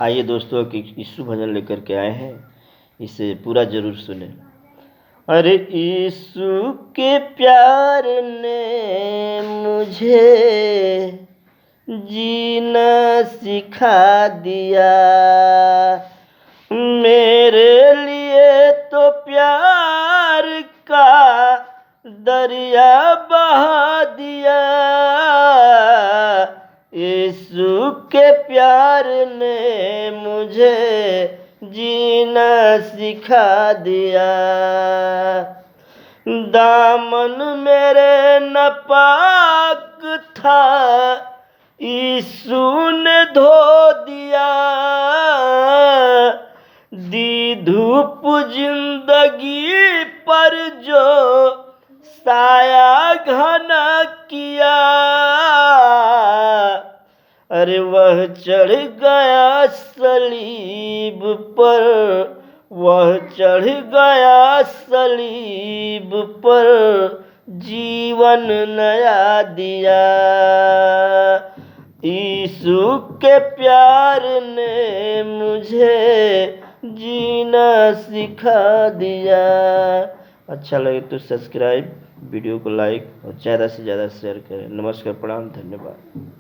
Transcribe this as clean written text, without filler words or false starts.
आइए दोस्तों कि यीशु भजन लेकर के आए हैं, इसे पूरा जरूर सुने। अरे यीशु के प्यार ने मुझे जीना सिखा दिया, मेरे लिए तो प्यार का दरिया बहा दिया। यीशु के प्यार ने मुझे जीना सिखा दिया। दामन मेरे नापाक था, यीशु ने धो दिया। दी धूप जिंदगी पर जो साया घना किया, अरे वह चढ़ गया सलीब पर, वह चढ़ गया सलीब पर, जीवन नया दिया। यीशु के प्यार ने मुझे जीना सिखा दिया। अच्छा लगे तो सब्सक्राइब, वीडियो को लाइक और ज़्यादा से ज़्यादा शेयर करें। नमस्कार, प्रणाम, धन्यवाद।